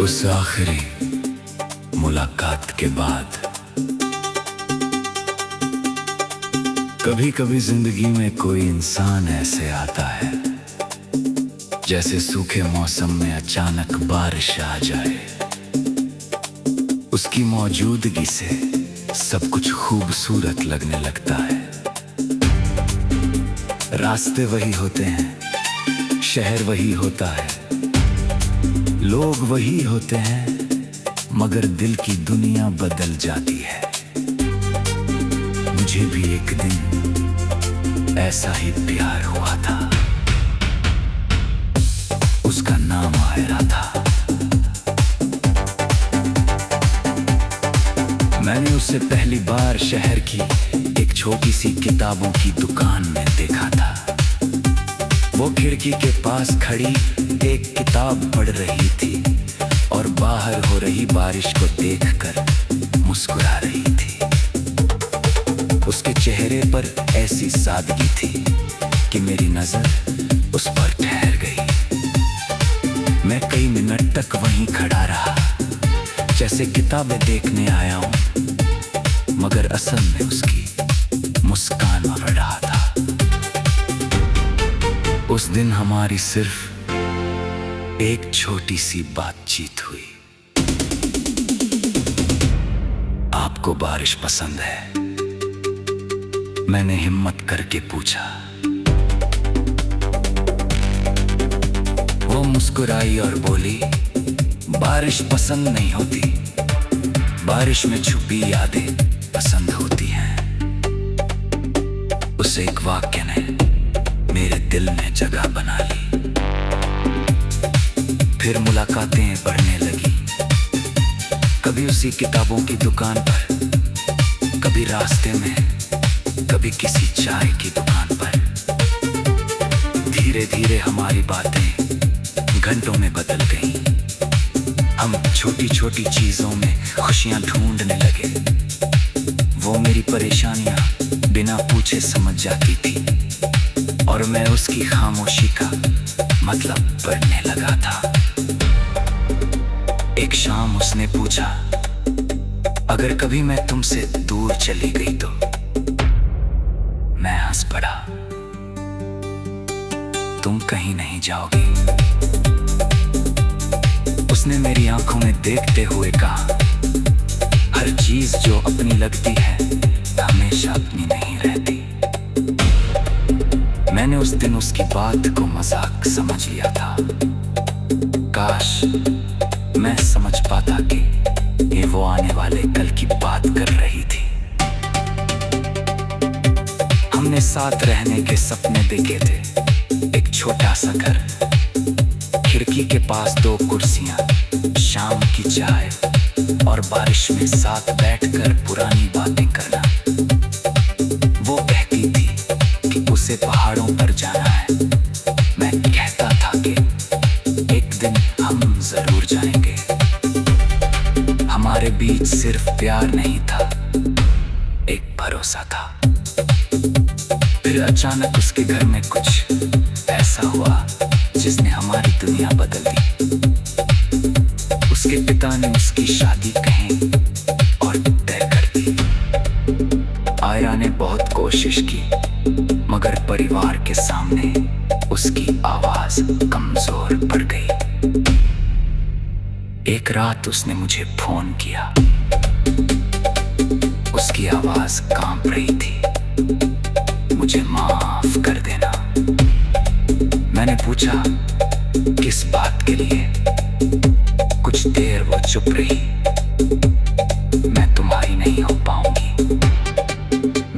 उस आखिरी मुलाकात के बाद कभी कभी जिंदगी में कोई इंसान ऐसे आता है जैसे सूखे मौसम में अचानक बारिश आ जाए। उसकी मौजूदगी से सब कुछ खूबसूरत लगने लगता है। रास्ते वही होते हैं, शहर वही होता है, लोग वही होते हैं, मगर दिल की दुनिया बदल जाती है। मुझे भी एक दिन ऐसा ही प्यार हुआ था। उसका नाम आयरा था। मैंने उसे पहली बार शहर की एक छोटी सी किताबों की दुकान में देखा था। वो खिड़की के पास खड़ी एक किताब पढ़ रही थी और बाहर हो रही बारिश को देखकर मुस्कुरा रही थी। उसके चेहरे पर ऐसी सादगी थी कि मेरी नजर उस पर ठहर गई। मैं कई मिनट तक वहीं खड़ा रहा, जैसे किताबें देखने आया हूं, मगर असल में उसकी मुस्कान पड़ रहा था। उस दिन हमारी सिर्फ एक छोटी सी बातचीत हुई। आपको बारिश पसंद है? मैंने हिम्मत करके पूछा। वो मुस्कुराई और बोली, बारिश पसंद नहीं होती, बारिश में छुपी यादें पसंद होती हैं। उस एक वाक्य ने मेरे दिल में जगह बना ली। फिर मुलाकातें बढ़ने लगी, कभी उसी किताबों की दुकान पर, कभी रास्ते में, कभी किसी चाय की दुकान पर। धीरे धीरे हमारी बातें घंटों में बदल गईं। हम छोटी छोटी चीजों में खुशियां ढूंढने लगे। वो मेरी परेशानियां बिना पूछे समझ जाती थी और मैं उसकी खामोशी का मतलब पढ़ने लगा था। एक शाम उसने पूछा, अगर कभी मैं तुमसे दूर चली गई तो? मैं हंस पड़ा। तुम कहीं नहीं जाओगी, उसने मेरी आंखों में देखते हुए कहा। हर चीज जो अपनी लगती है हमेशा अपनी नहीं रहती। मैंने उस दिन उसकी बात को मजाक समझ लिया था। काश मैं समझ पाता कि ये वो आने वाले कल की बात कर रही थी। हमने साथ रहने के सपने देखे थे। एक छोटा सा घर, खिड़की के पास दो कुर्सियां, शाम की चाय और बारिश में साथ बैठकर पुरानी बातें करना। वो कहती थी कि उसे पहाड़ों पर जाना है। मैं कहता था कि एक दिन हम जरूर जाएंगे। हमारे बीच सिर्फ प्यार नहीं था, एक भरोसा था। फिर अचानक उसके घर में कुछ ऐसा हुआ जिसने हमारी दुनिया बदल दी। उसके पिता ने उसकी शादी कहीं और तय कर दी। आयरा ने बहुत कोशिश की, मगर परिवार के सामने उसकी आवाज कमजोर पड़ गई। एक रात उसने मुझे फोन किया। उसकी आवाज कांप रही थी। मुझे माफ कर देना। मैंने पूछा, किस बात के लिए? कुछ देर वो चुप रही। मैं तुम्हारी नहीं हो पाऊंगी।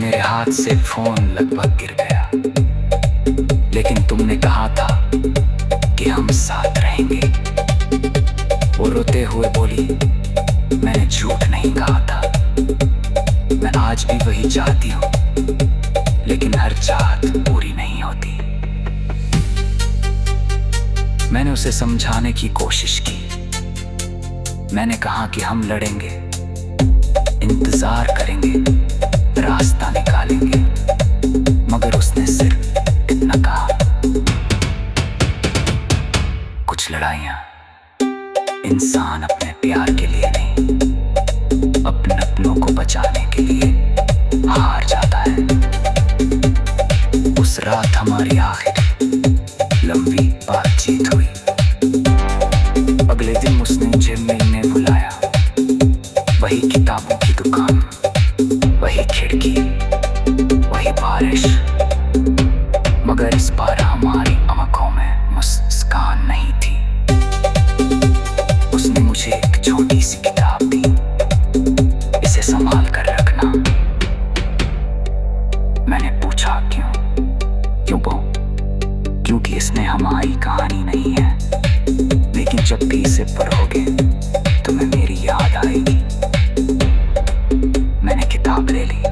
मेरे हाथ से फोन लगभग गिर गया। लेकिन तुमने कहा था कि हम साथ रहेंगे। वो रोते हुए बोली, मैंने झूठ नहीं कहा था। मैं आज भी वही चाहती हूँ, लेकिन हर चाहत पूरी नहीं होती। मैंने उसे समझाने की कोशिश की। मैंने कहा कि हम लड़ेंगे, इंतजार करेंगे, रास्ता निकालेंगे, मगर उसने सिर्फ इतना कहा। कुछ लड़ाइयां इंसान अपने प्यार के लिए नहीं, अपने अपनों को बचाने के लिए हार जाता है। उस रात हमारी आखिरी लंबी बातचीत हुई। अगले दिन उसने मुझे मिलने बुलाया। वही किताबों की दुकान, वही खिड़की, वही बारिश, मगर इस बार हमारी आंखों में मुस्कान नहीं थी। उसने मुझे एक छोटी सी किताब दी, इसे संभाल कर रखना। मैंने पूछा क्यों बहू? क्योंकि इसमें हमारी कहानी नहीं है, लेकिन जब भी इसे पढ़ोगे तुम्हें मेरी याद आएगी। मैंने किताब ले ली।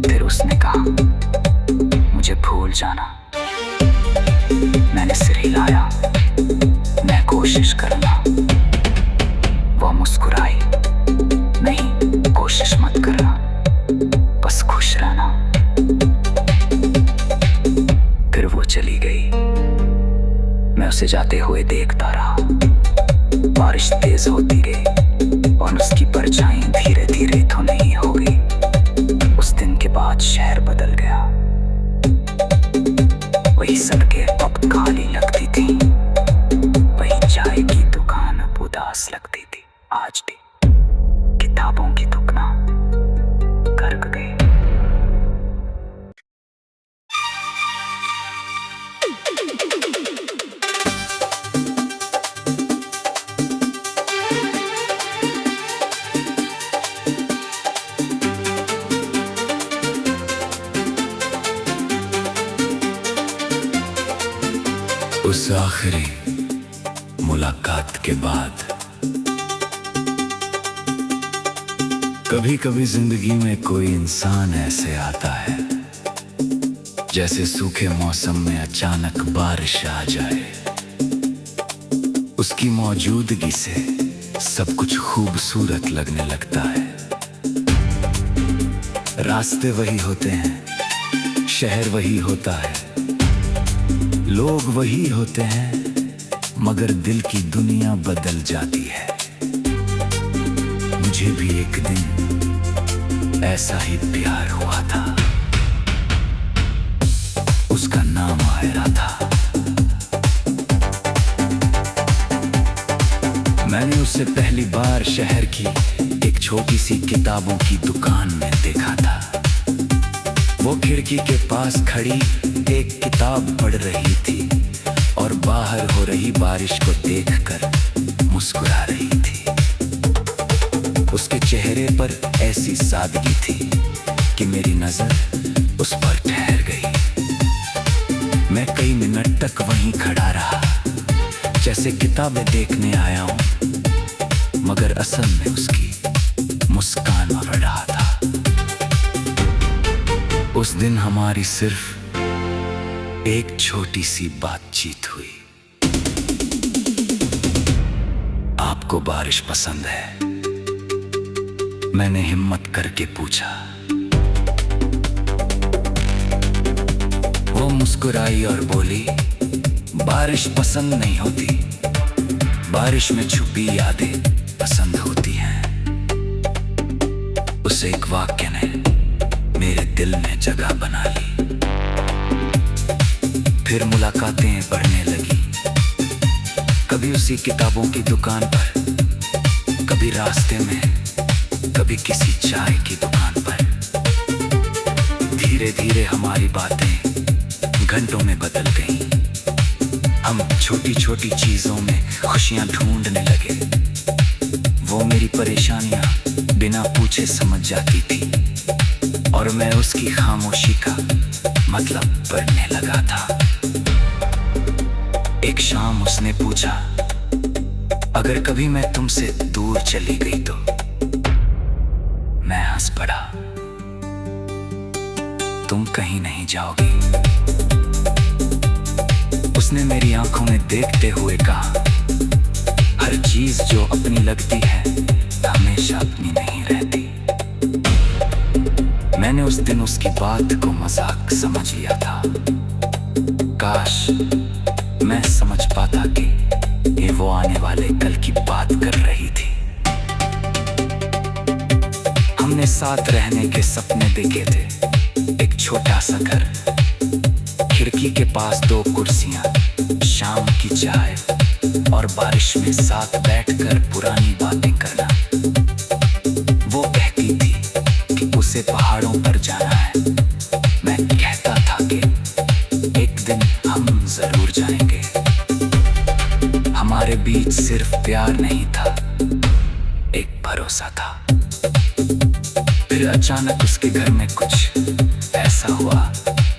फिर उसने कहा, मुझे भूल जाना। मैंने सिर हिलाया, मैं कोशिश करना। वो मुस्कुराई, नहीं कोशिश मत करना, बस खुश रहना। फिर वो चली गई। मैं उसे जाते हुए देखता रहा। बारिश तेज होती गई और उसकी परछाई धीरे धीरे तो नहीं हो गई। उस दिन के बाद शहर बदल गया। वही सड़कें अब खाली लगती थी, वही चाय की दुकान अब उदास लगती थी। आज भी किताबों की दुकान गर्क गई। उस आखिरी मुलाकात के बाद कभी कभी जिंदगी में कोई इंसान ऐसे आता है जैसे सूखे मौसम में अचानक बारिश आ जाए। उसकी मौजूदगी से सब कुछ खूबसूरत लगने लगता है। रास्ते वही होते हैं, शहर वही होता है, लोग वही होते हैं, मगर दिल की दुनिया बदल जाती है। मुझे भी एक दिन ऐसा ही प्यार हुआ था। उसका नाम आयरा था। मैंने उसे पहली बार शहर की एक छोटी सी किताबों की दुकान में देखा था। वो खिड़की के पास खड़ी एक किताब पढ़ रही थी और बाहर हो रही बारिश को देखकर मुस्कुरा रही थी। उसके चेहरे पर ऐसी सादगी थी कि मेरी नजर उस पर ठहर गई। मैं कई मिनट तक वहीं खड़ा रहा, जैसे किताबें देखने आया हूं, मगर असल में उसकी मुस्कान पड़ रहा था। उस दिन हमारी सिर्फ एक छोटी सी बातचीत हुई। आपको बारिश पसंद है? मैंने हिम्मत करके पूछा। वो मुस्कुराई और बोली, बारिश पसंद नहीं होती, बारिश में छुपी यादें पसंद होती हैं। उस एक वाक्य ने मेरे दिल में जगह बना ली। फिर मुलाकातें बढ़ने लगी, कभी उसी किताबों की दुकान पर, कभी रास्ते में, कभी किसी चाय की दुकान पर। धीरे धीरे हमारी बातें घंटों में बदल गईं। हम छोटी छोटी चीजों में खुशियां ढूंढने लगे। वो मेरी परेशानियां बिना पूछे समझ जाती थी और मैं उसकी खामोशी का मतलब पढ़ने लगा था। एक शाम उसने पूछा, अगर कभी मैं तुमसे दूर चली गई तो? मैं हंस पड़ा। तुम कहीं नहीं जाओगी, उसने मेरी आंखों में देखते हुए कहा। हर चीज जो अपनी लगती है हमेशा अपनी नहीं रहती। मैंने उस दिन उसकी बात को मजाक समझ लिया था। काश मैं समझ पाता कि ये वो आने वाले कल की बात कर रही थी। हमने साथ रहने के सपने देखे थे। एक छोटा सा घर, खिड़की के पास 2 कुर्सियां, शाम की चाय और बारिश में साथ बैठकर पुरानी बातें करना। वो कहती थी कि उसे पहाड़ों पर जाना है। मैं कहता था कि एक दिन हम जरूर जाएंगे। हमारे बीच सिर्फ प्यार नहीं था, एक भरोसा था। फिर अचानक उसके घर में कुछ ऐसा हुआ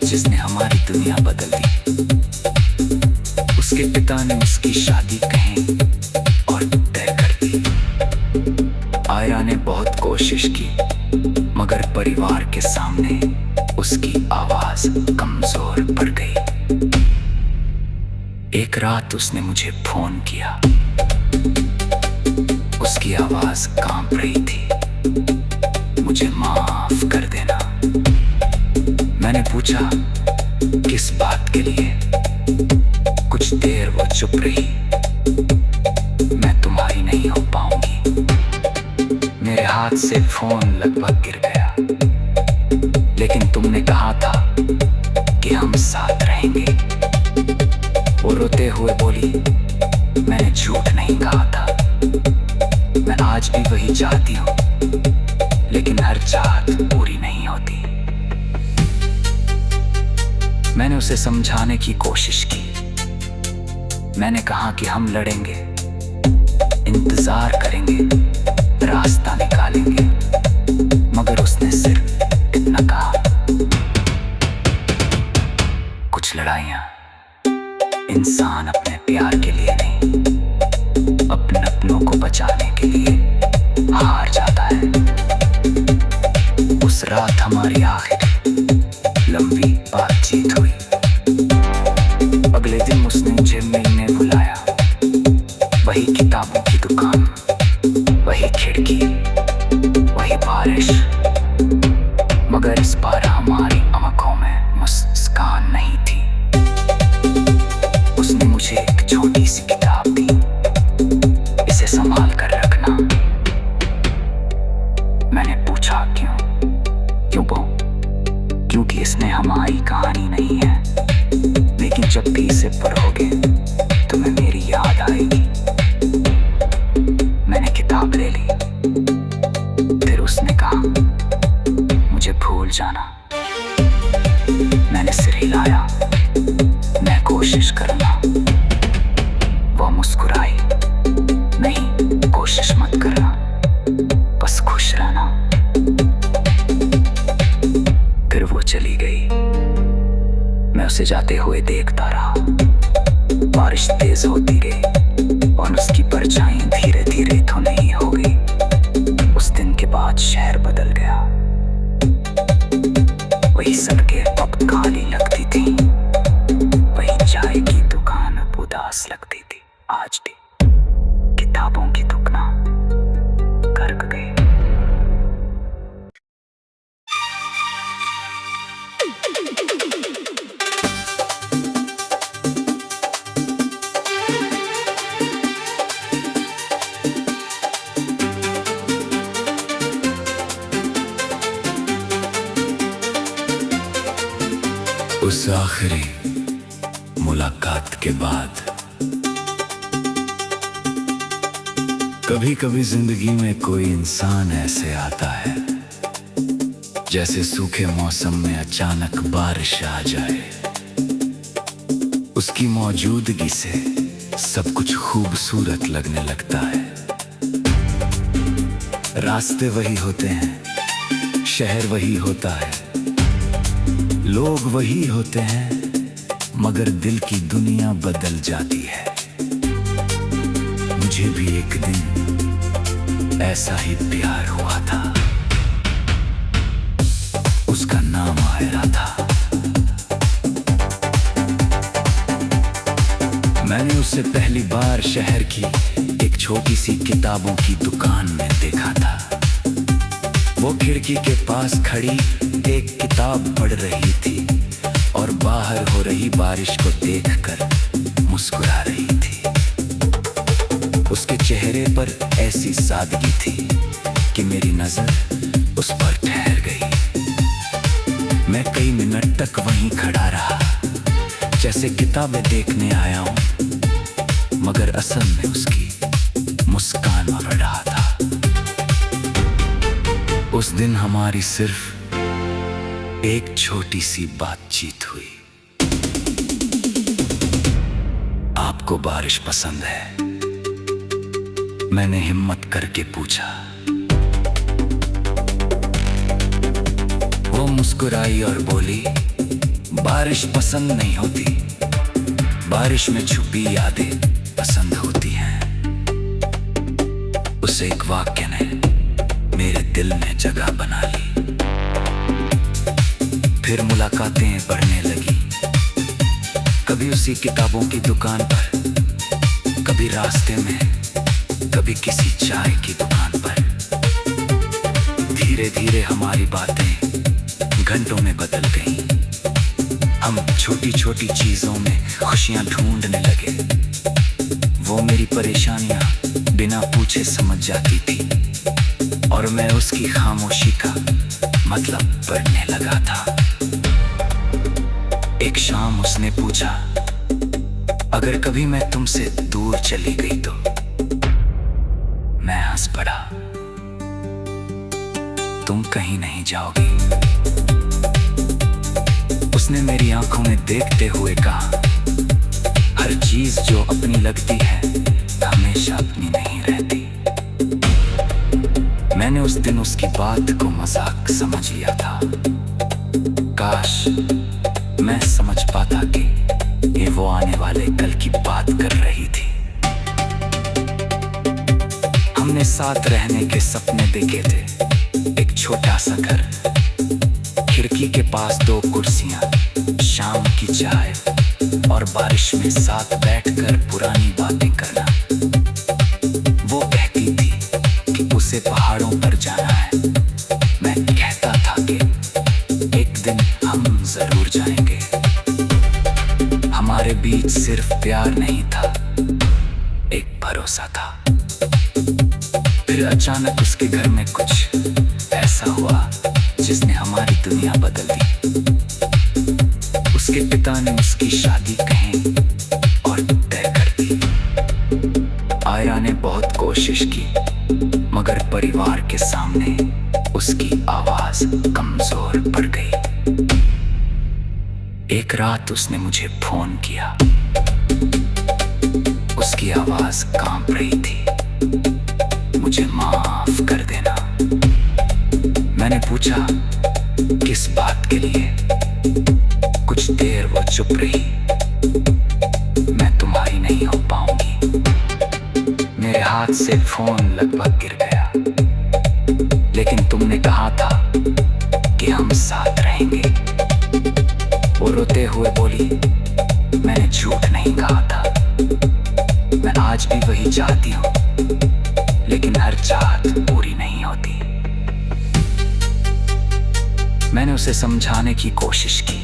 जिसने हमारी दुनिया बदल दी। उसके पिता ने उसकी शादी कहीं और तय कर दी। आयरा ने बहुत कोशिश की, मगर परिवार के सामने उसकी आवाज कमजोर पड़ गई। एक रात उसने मुझे फोन किया। उसकी आवाज कांप रही थी। मुझे माफ कर देना। मैंने पूछा, किस बात के लिए? कुछ देर वो चुप रही। मैं तुम्हारी नहीं हो पाऊंगी। मेरे हाथ से फोन लगभग गिर गया। लेकिन तुमने कहा था कि हम साथ रहेंगे। वो रोते हुए बोली, मैंने झूठ नहीं कहा था। मैं आज भी वही चाहती हूँ, लेकिन हर चाहत पूरी नहीं होती। मैंने उसे समझाने की कोशिश की। मैंने कहा कि हम लड़ेंगे, इंतजार करेंगे, रास्ता निकालेंगे। मगर उसने सिर्फ इतना कहा, कुछ लड़ाइयां इंसान अपने प्यार के लिए नहीं, अपने अपनों को बचाने के लिए हार जाता है। उस रात हमारी आखिरी लंबी बातचीत हुई। अगले दिन उसने मुझे मिलने बुलाया। वही किताबों की दुकान, वही खिड़की, वही बारिश, मगर इस बार हमारी आंखों में मुस्कान नहीं थी। उसने मुझे एक छोटी सी किताब दी, इसे संभाल कर रखना। मैंने पूछा, क्यों बहू? क्योंकि इसमें हमारी कहानी नहीं है, लेकिन जब भी इसे पढ़ोगे तुम्हें मेरी याद आएगी। मैंने किताब ले ली। फिर उसने कहा, मुझे भूल जाना। मैंने सिर हिलाया, मैं कोशिश करूंगा। वो मुस्कुराई, नहीं, कोशिश मत करना, बस खुश रहना। फिर वो चली गई। मैं उसे जाते हुए देखता रहा। बारिश तेज होती गई और उसकी परछाई धीरे धीरे धुंधली हो गई। उस दिन के बाद शहर बदल गया। वही सड़कें अब खाली लगती थी, वही चाय की दुकान अब उदास लगती थी। आज भी किताबों की दुकान गर्क गई। उस आखिरी मुलाकात के बाद कभी कभी जिंदगी में कोई इंसान ऐसे आता है जैसे सूखे मौसम में अचानक बारिश आ जाए। उसकी मौजूदगी से सब कुछ खूबसूरत लगने लगता है। रास्ते वही होते हैं, शहर वही होता है, लोग वही होते हैं, मगर दिल की दुनिया बदल जाती है। मुझे भी एक दिन ऐसा ही प्यार हुआ था। उसका नाम आयरा था। मैंने उसे पहली बार शहर की एक छोटी सी किताबों की दुकान में देखा था। वो खिड़की के पास खड़ी एक किताब पढ़ रही थी और बाहर हो रही बारिश को देखकर मुस्कुरा रही थी। उसके चेहरे पर ऐसी सादगी थी कि मेरी नजर उस पर ठहर गई। मैं कई मिनट तक वहीं खड़ा रहा, जैसे किताबें देखने आया हूं, मगर असल में उसकी मुस्कान पड़ रहा था। उस दिन हमारी सिर्फ एक छोटी सी बातचीत हुई। आपको बारिश पसंद है? मैंने हिम्मत करके पूछा। वो मुस्कुराई और बोली, बारिश पसंद नहीं होती, बारिश में छुपी यादें पसंद होती हैं। उस एक वाक्य ने मेरे दिल में जगह बना ली। फिर मुलाकातें बढ़ने लगी, कभी उसी किताबों की दुकान पर, कभी रास्ते में, कभी किसी चाय की दुकान पर। धीरे धीरे हमारी बातें घंटों में बदल गईं। हम छोटी छोटी चीजों में खुशियां ढूंढने लगे। वो मेरी परेशानियां बिना पूछे समझ जाती थी और मैं उसकी खामोशी का मतलब पढ़ने लगा था। एक शाम उसने पूछा, अगर कभी मैं तुमसे दूर चली गई तो? मैं हंस पड़ा। तुम कहीं नहीं जाओगी, उसने मेरी आंखों में देखते हुए कहा। हर चीज जो अपनी लगती है हमेशा अपनी नहीं रहती। मैंने उस दिन उसकी बात को मजाक समझ लिया था। काश मैं समझ पाता कि ये वो आने वाले कल की बात कर रही थी। हमने साथ रहने के सपने देखे थे। एक छोटा सा घर, खिड़की के पास 2 कुर्सियां, शाम की चाय और बारिश में साथ बैठकर पुरानी बातें करना। वो कहती थी कि उसे पहाड़ों पर जाना है। मैं कहता था कि एक दिन हम जरूर जाएंगे। हमारे बीच सिर्फ प्यार नहीं था, एक भरोसा था। फिर अचानक उसके घर में कुछ ऐसा हुआ जिसने हमारी दुनिया बदल दी। उसके पिता ने उसकी शादी कहीं और तय कर दी। आयरा ने बहुत कोशिश की, मगर परिवार के सामने उसकी आवाज कमजोर पड़ गई। एक रात उसने मुझे फोन किया। उसकी आवाज कांप रही थी। मुझे माफ कर देना। मैंने पूछा, किस बात के लिए? कुछ देर वो चुप रही। मैं तुम्हारी नहीं हो पाऊंगी। मेरे हाथ से फोन लगभग गिर गया। लेकिन तुमने कहा था कि हम साथ रहेंगे। वो रोते हुए बोली, मैंने झूठ नहीं कहा था। मैं आज भी वही चाहती हूँ, लेकिन हर चाहत पूरी नहीं होती। मैंने उसे समझाने की कोशिश की।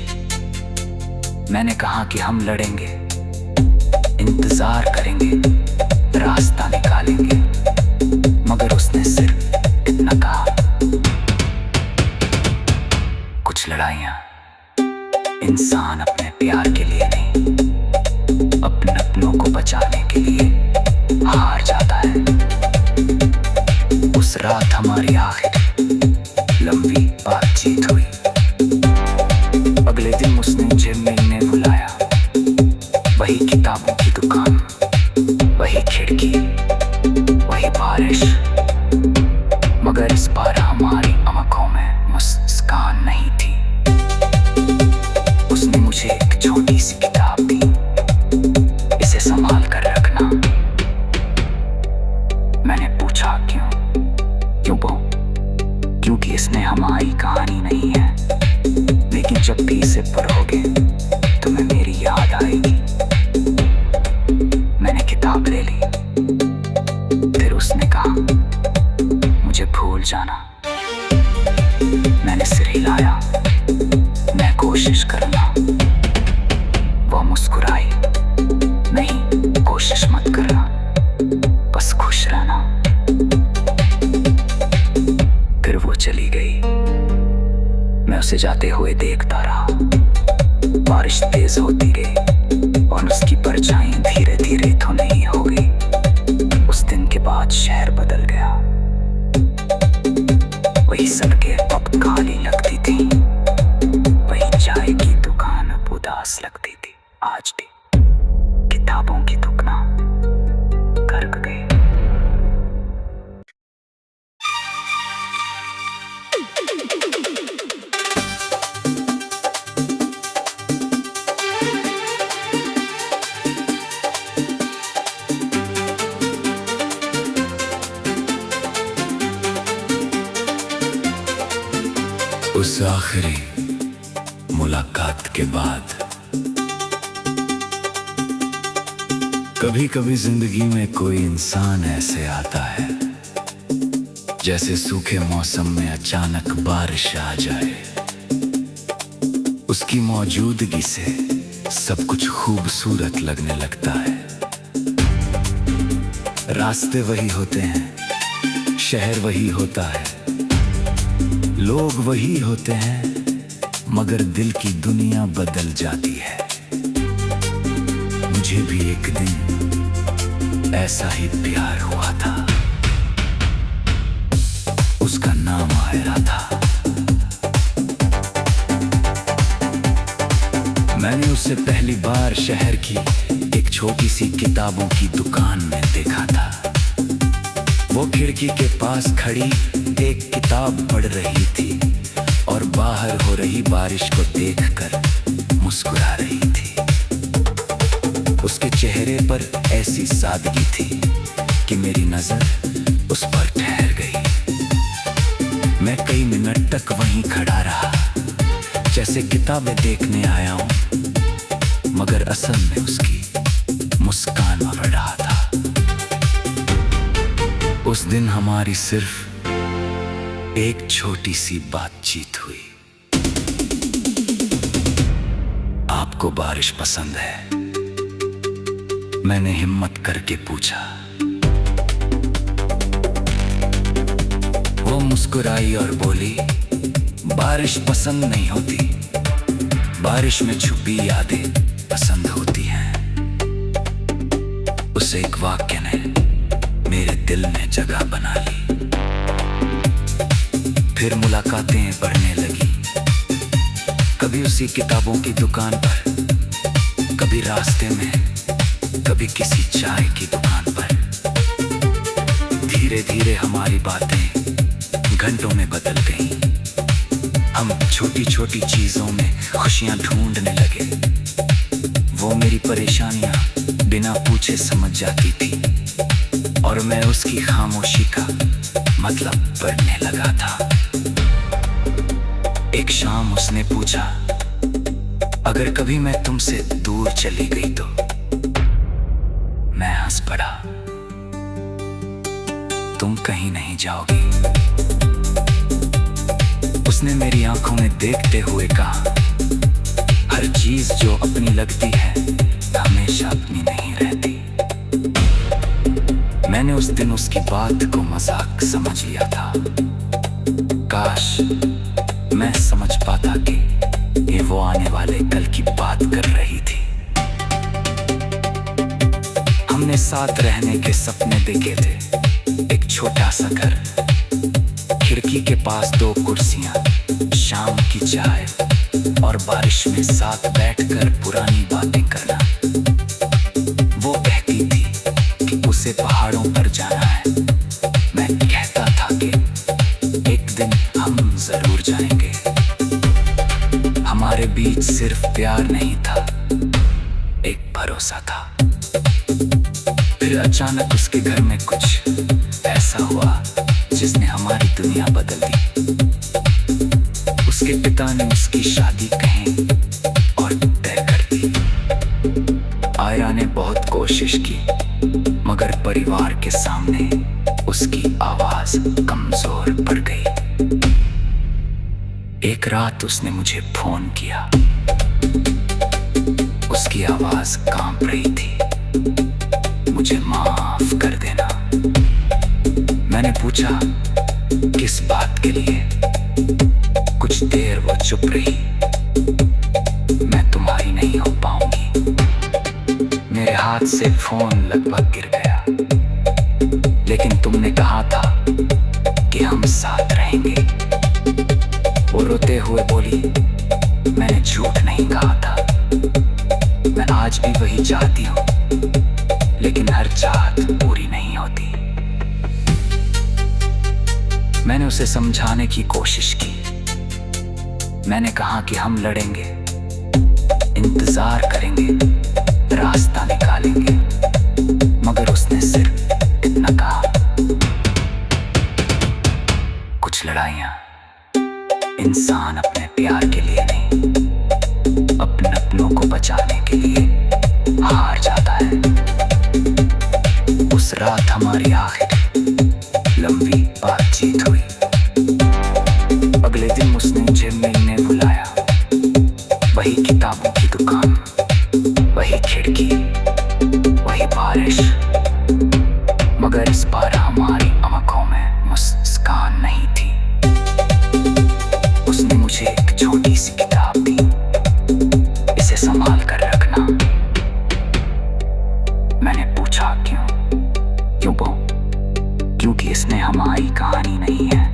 मैंने कहा कि हम लड़ेंगे, इंतजार करेंगे, रास्ता निकालेंगे, मगर उसने सिर्फ इतना कहा, कुछ लड़ाइयां इंसान अपने प्यार के लिए नहीं, अपने अपनों को बचाने के लिए हार जाता है। उस रात हमारी आखिरी लंबी बातचीत हुई। अगले दिन उसने मुझे मिलने बुलाया। वही किताबों की दुकान, वही खिड़की, वही बारिश, मगर इस बार हमारी आंखों में मुस्कान नहीं थी। उसने मुझे एक छोटी सी किताब दी, इसे संभाल कर रखना। मैंने पूछा, क्यों वो? क्योंकि इसमें हमारी कहानी नहीं है, लेकिन जब भी इसे पढ़ोगे तुम्हें मेरी याद आएगी। उसे जाते हुए देखता रहा। बारिश तेज होती गई और उसकी परछाई धीरे धीरे तो नहीं हो गई। उस दिन के बाद शहर बदल गया। वही सड़कें अब खाली लगती थी, वही चाय की दुकान अब उदास लगती थी। आज भी किताबों की दुकान गर्क गई। उस आखिरी मुलाकात के बाद कभी कभी जिंदगी में कोई इंसान ऐसे आता है जैसे सूखे मौसम में अचानक बारिश आ जाए। उसकी मौजूदगी से सब कुछ खूबसूरत लगने लगता है। रास्ते वही होते हैं, शहर वही होता है, लोग वही होते हैं, मगर दिल की दुनिया बदल जाती है। मुझे भी एक दिन ऐसा ही प्यार हुआ था। उसका नाम आयरा था। मैंने उसे पहली बार शहर की एक छोटी सी किताबों की दुकान में देखा था। वो खिड़की के पास खड़ी एक किताब पढ़ रही थी और बाहर हो रही बारिश को देखकर मुस्कुरा रही थी। उसके चेहरे पर ऐसी सादगी थी कि मेरी नजर उस पर ठहर गई। मैं कई मिनट तक वहीं खड़ा रहा, जैसे किताबें देखने आया हूं, मगर असल में उसकी मुस्कान पड़ रहा था। उस दिन हमारी सिर्फ एक छोटी सी बातचीत हुई। आपको बारिश पसंद है? मैंने हिम्मत करके पूछा। वो मुस्कुराई और बोली, बारिश पसंद नहीं होती, बारिश में छुपी यादें पसंद होती हैं। उस एक वाक्य ने मेरे दिल में जगह बना ली। फिर मुलाकातें बढ़ने लगी, कभी उसी किताबों की दुकान पर, कभी रास्ते में, कभी किसी चाय की दुकान पर। धीरे धीरे हमारी बातें घंटों में बदल गईं। हम छोटी छोटी चीजों में खुशियां ढूंढने लगे। वो मेरी परेशानियां बिना पूछे समझ जाती थी और मैं उसकी खामोशी का मतलब पढ़ने लगा था। एक शाम उसने पूछा, अगर कभी मैं तुमसे दूर चली गई तो? मैं हंस पड़ा। तुम कहीं नहीं जाओगी। उसने मेरी आंखों में देखते हुए कहा, हर चीज जो अपनी लगती है हमेशा अपनी नहीं रहती। मैंने उस दिन उसकी बात को मजाक समझ लिया था। काश मैं समझ पाता कि ये वो आने वाले कल की बात कर रही थी। हमने साथ रहने के सपने देखे थे। एक छोटा सा घर, खिड़की के पास 2 कुर्सियां, शाम की चाय और बारिश में साथ बैठकर पुरानी बातें करना। वो कहती थी कि उसे पहाड़ों पर जाना है। मैं कहता था कि एक दिन हम जरूर जाएंगे। हमारे बीच सिर्फ प्यार नहीं था, एक भरोसा था। फिर अचानक उसके घर में कुछ ऐसा हुआ जिसने हमारी दुनिया बदल दी। उसके पिता ने उसकी शादी कहीं और तय कर दी। आयरा ने बहुत कोशिश की, मगर परिवार के सामने उसकी आवाज कमजोर पड़ गई। एक रात उसने मुझे फोन किया। उसकी आवाज कांप रही थी, मुझे माफ कर देना। मैंने पूछा, किस बात के लिए? कुछ देर वो चुप रही। मैं तुम्हारी नहीं हो पाऊंगी। मेरे हाथ से फोन लगभग गिर गया, लेकिन तुमने कहा था कि हम साथ रहेंगे। वो रोते हुए बोली, मैंने झूठ नहीं कहा था। मैं आज भी वही चाहती हूँ, लेकिन हर चाहत पूरी नहीं होती। मैंने उसे समझाने की कोशिश की। मैंने कहा कि हम लड़ेंगे, इंतजार करेंगे, रास्ता निकालेंगे, मगर उसने सिर्फ इतना कहा, कुछ लड़ाइयां इंसान अपने प्यार के लिए नहीं, अपने अपनों को बचाने के लिए हार जाता है। उस रात हमारी आखिरी लंबी बातचीत हुई। अगले दिन उसने मुझे मिलने बुलाया। वही किताबों की दुकान, वही खिड़की, वही बारिश, मगर इस बार हमारी आंखों में मुस्कान नहीं थी। उसने मुझे एक छोटी सी किताब दी, इसे संभाल कर रखना। मैंने पूछा क्यों बहू? क्योंकि इसमें हमारी कहानी नहीं है,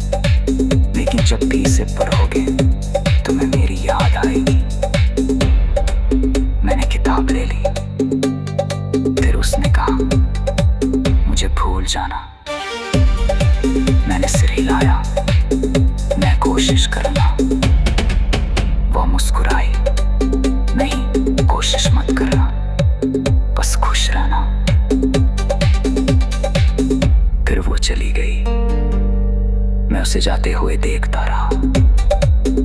लेकिन जब भी इसे पढ़ोगे तुम्हें मेरी याद आएगी। मैंने किताब ले ली। फिर उसने कहा, मुझे भूल जाना। मैंने सिर हिलाया, मैं कोशिश करना। वो मुस्कुराई, नहीं, कोशिश मत करना, बस खुश रहना। फिर वो चली गई। मैं उसे जाते हुए देखता रहा।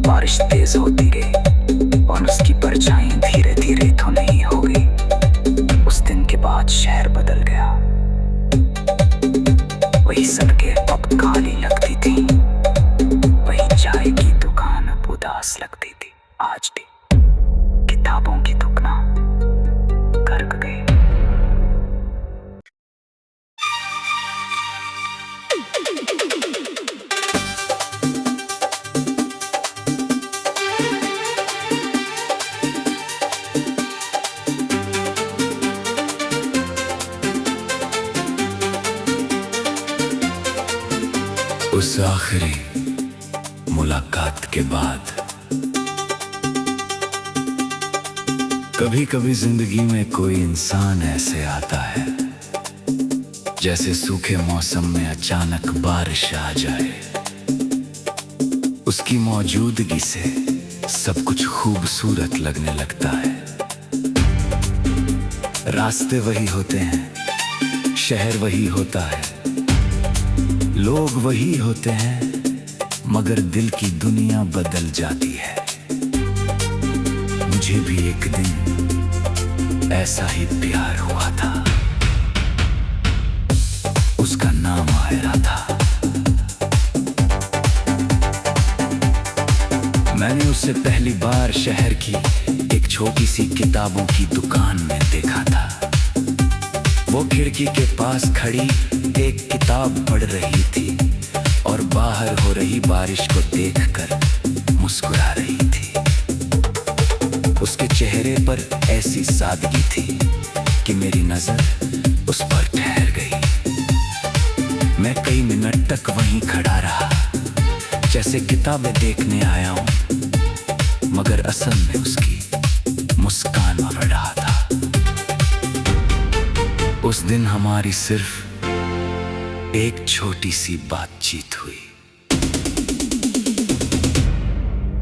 बारिश तेज होती गई और उसकी परछाई धीरे धीरे तो नहीं हो गई। उस दिन के बाद शहर बदल गया। वही सड़कें अब खाली लगती थी, वही चाय की दुकान अब उदास लगती थी। आज भी किताबों की दुकान गर्क गई। उस आखिरी मुलाकात के बाद कभी कभी जिंदगी में कोई इंसान ऐसे आता है जैसे सूखे मौसम में अचानक बारिश आ जाए। उसकी मौजूदगी से सब कुछ खूबसूरत लगने लगता है। रास्ते वही होते हैं, शहर वही होता है, लोग वही होते हैं, मगर दिल की दुनिया बदल जाती है। मुझे भी एक दिन ऐसा ही प्यार हुआ था। उसका नाम आयरा था। मैंने उसे पहली बार शहर की एक छोटी सी किताबों की दुकान में देखा था। वो खिड़की के पास खड़ी एक किताब पढ़ रही थी और बाहर हो रही बारिश को देखकर मुस्कुरा रही थी। उसके चेहरे पर ऐसी सादगी थी कि मेरी नजर उस पर ठहर गई। मैं कई मिनट तक वहीं खड़ा रहा, जैसे किताबें देखने आया हूं, मगर असल में उसकी मुस्कान बढ़ रहा था। उस दिन हमारी सिर्फ एक छोटी सी बातचीत हुई।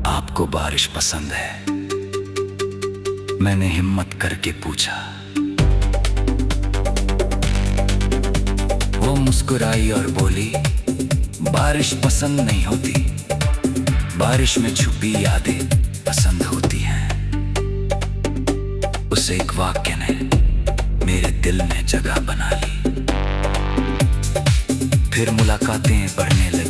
आपको बारिश पसंद है? मैंने हिम्मत करके पूछा। वो मुस्कुराई और बोली, बारिश पसंद नहीं होती, बारिश में छुपी यादें पसंद होती हैं। उस एक वाक्य ने मेरे दिल में जगह बना ली। फिर मुलाकातें बढ़ने लगी।